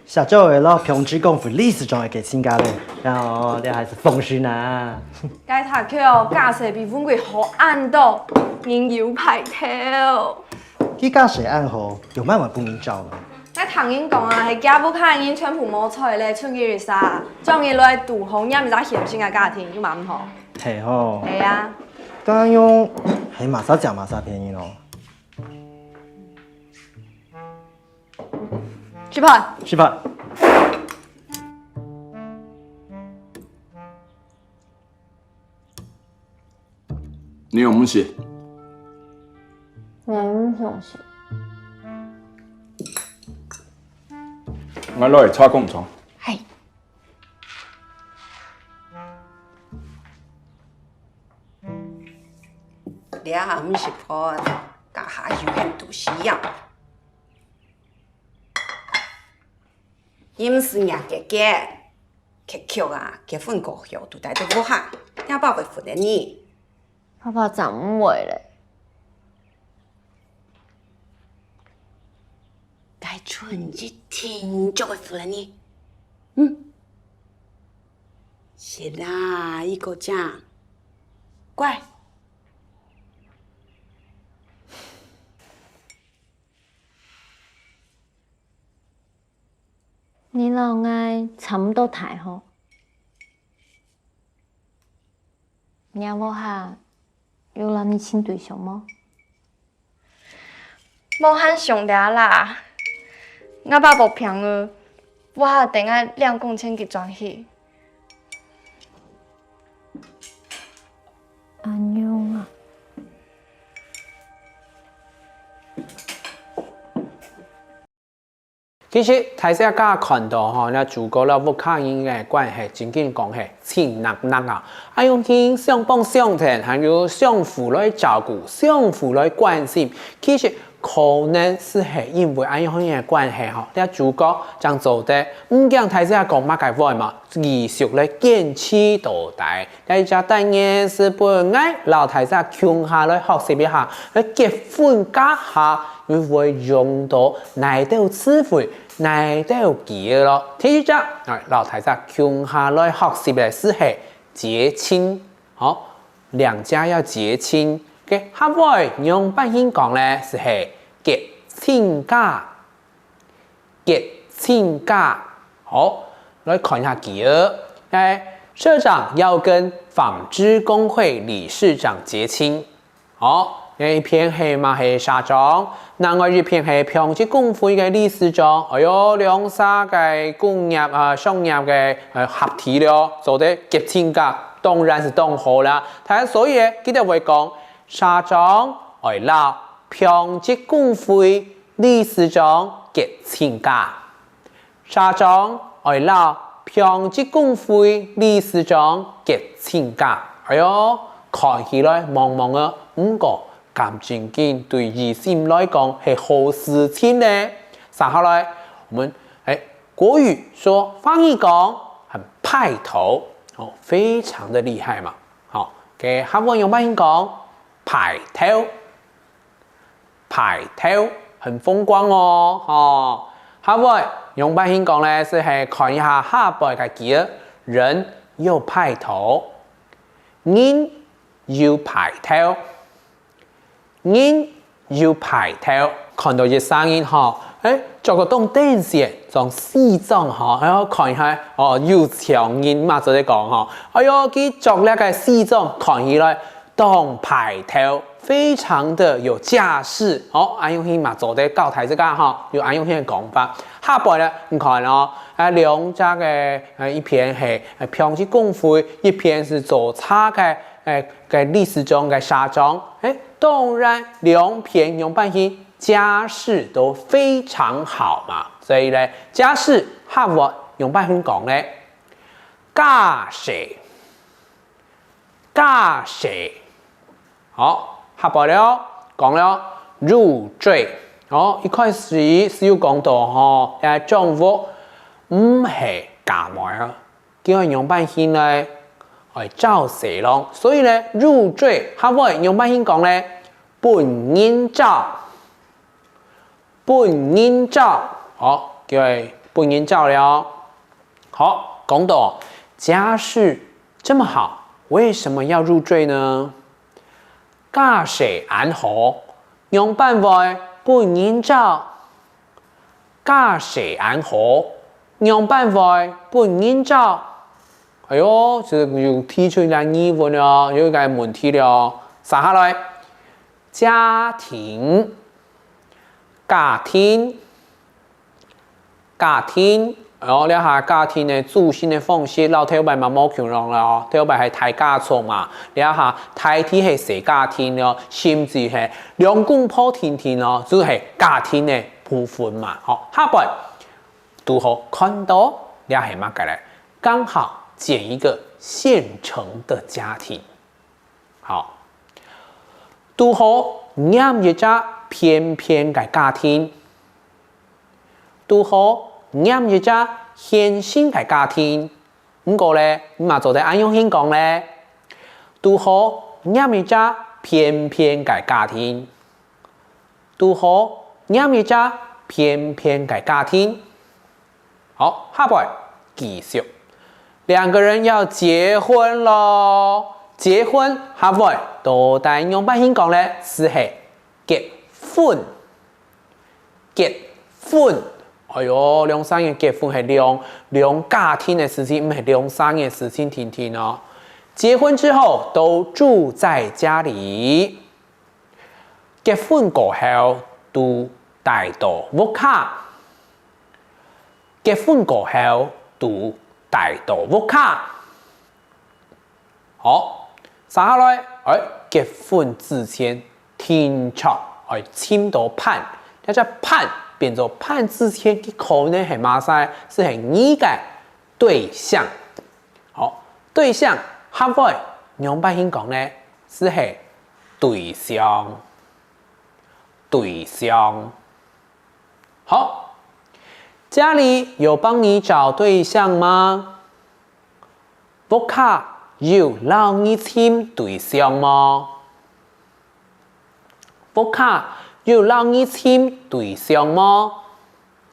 下周为了平之功夫历史上会给参加嘞，然后你还是风水呢。该读课假设比阮贵好暗道，人有排头。佢假设暗号有慢慢不明照呢。那唐英讲啊，系家不看因全部冇菜咧，春季日沙，将伊来渡红，也唔知险性嘅家庭，有嘛唔好？系吼。系啊。刚刚用系马莎讲马莎便宜咯。去吧。去吧。你有冇事？我唔相信。我攞嚟叉工廠。係。你啊唔是破，家下有限度需要。伊唔是伢嘅嘅，結局啊，結婚過後都帶到我下，也爸會負責你。爸爸怎會咧？待春一天就會負責你。是啦，一個這樣，乖。你老愛差唔多大吼，娘我下有讓你親對象嗎？冇喊上嗲啦，我爸無平啊，我下等下兩公千去轉去。安樣啊。其實大家看到吼，那主角啦，不卡因嘅關係，真正講係親熱熱啊！阿用聽相幫相挺，還有相互來照顧、相互來關心。其實可能是係因為阿用嘅關係吼，那主角將做得唔驚大家講乜嘅話嘛，繼續來堅持到底。大家當然是本愛老大家窮下來學習一下，來結婚家下。會用到奶豆智慧、奶豆技咯。第一隻，老太太窮下來學習嘅是係結親，好，兩家要結親嘅。下位用百姓講咧是係結親家，結親家。好，來看一下技兒。社長要跟紡織工會理事長結親，好。一片係嘛係社長，另外一片係平質工會嘅理事長，哎呦，兩沙嘅工業啊、商業嘅合體了，做得結親家，當然是當好啦。睇下所以記得會講，社長愛鬧平質工會理事長結親家，社長愛鬧平質工會理事長結親家，哎呦，看起來茫茫啊，唔過。咁正經對異性來講係好事情呢。接下來，我們國語說方言講很派頭，哦，非常的厲害嘛。好，嘅客家用方言講派頭，派頭很風光哦。哦，客家用方言講咧，是係看一下下邊嘅幾人有派頭，人有派頭。人要排頭，看到一聲音嗬，做個當電線，裝西裝嗬，哎呦看一下，哦，有強人嘛，就係講嗬，哎呦佢做呢個西裝，看起來當排頭，非常的有架勢，哦，安用起嘛做得高台這個嗬，有安用起嘅講法。下邊咧，你看咯，兩隻嘅一片係平質工會，一片是做差嘅嘅理事長嘅社長，當然兩片用半天家世都非常好嘛，所以咧家世客家用半天講咧，家世，家世，好，下邊了講了入贅，哦，一開始是要講到嗬，丈夫唔係嫁妹啊，叫人用半天咧。照死咯，所以咧入贅，客家用乜嘢講咧？本人照，本人照，好叫係不应照了。好，讲到家世这么好，为什么要入赘呢？家世安好，用办法不应照。家世安好，用办法不应照。哎呦，这又提出来疑问了，有一个问题了。接下来，家庭，家庭，家庭。哦，了下家庭的主心的方式，老头摆嘛冇强人啦，头摆系大家族嘛，了下大体系小家庭咯，甚至系两公婆天天咯，就是家庭的部分嘛。好，下摆如何看到了系乜嘅咧？刚好捡一个现成的家庭。好，如何念一只偏偏嘅家庭？如何？念一只现成嘅家庭，不過咧，你嘛做得安樣先講咧？如何念一只偏偏嘅家庭？如何念一只偏偏嘅家庭？好，下擺繼續，兩個人要結婚咯。結婚下擺到底用乜先講咧？是係結婚，結婚。哎呦，兩三人結婚係兩家庭的事情，唔係兩三人事情天天哦。結婚之後都住在家裡，結婚過後都帶到屋企，結婚過後都帶到屋企。好，接下來，結婚之前天朝簽到判，一隻判。變做判之前嘅可能係乜嘢？是係你嘅對象。好，對象下位用白先講咧，是係對象。對象。好，家裡有幫你找對象嗎？屋企有讓你簽對象嗎？屋企有讓你簽對象嗎？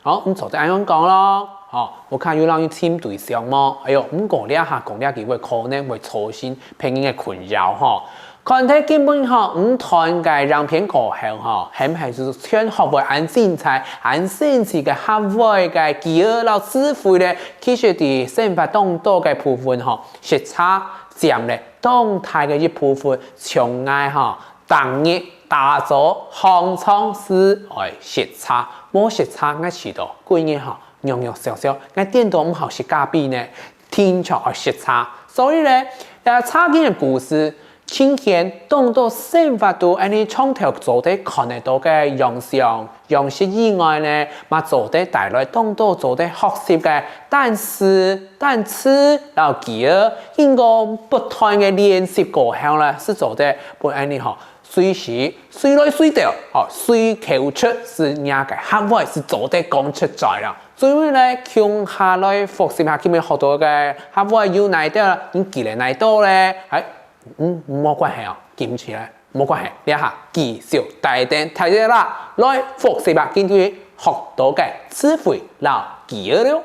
好，咁就咁樣講咯。好，我看有讓你簽對象嗎？哎呦，唔講呢下講呢幾位可能會造成朋友嘅困擾嗬。看睇基本上唔團嘅讓片過後嗬，係唔係就是全學會按精彩、按sense嘅學會嘅幾二老師傅咧，其實啲生活動作嘅部分嗬，實差佔咧動態嘅一部分，從愛嗬當日。打造行倉是實差，冇實差我知道，貴嘢嚇，樣樣少少，我電腦唔好是假幣呢，天朝實差，所以咧，差啲嘅故事，今天當到生活到你從頭做得看得到嘅樣式以外咧，嘛做得帶來當到做得學習嘅單詞、然後記憶，應該不斷嘅練習過後咧，是做得本你學。隨時隨來隨到，隨口出是人嘅行為是做得講出在啦。所以咧，向下來複習下，佢哋學到嘅行為要哪啲啦？你記嚟哪多咧？冇關係啊，記唔住咧，冇關係。你下繼續大點睇啲啦，來複習下，見佢學到嘅詞彙，然後記咗了。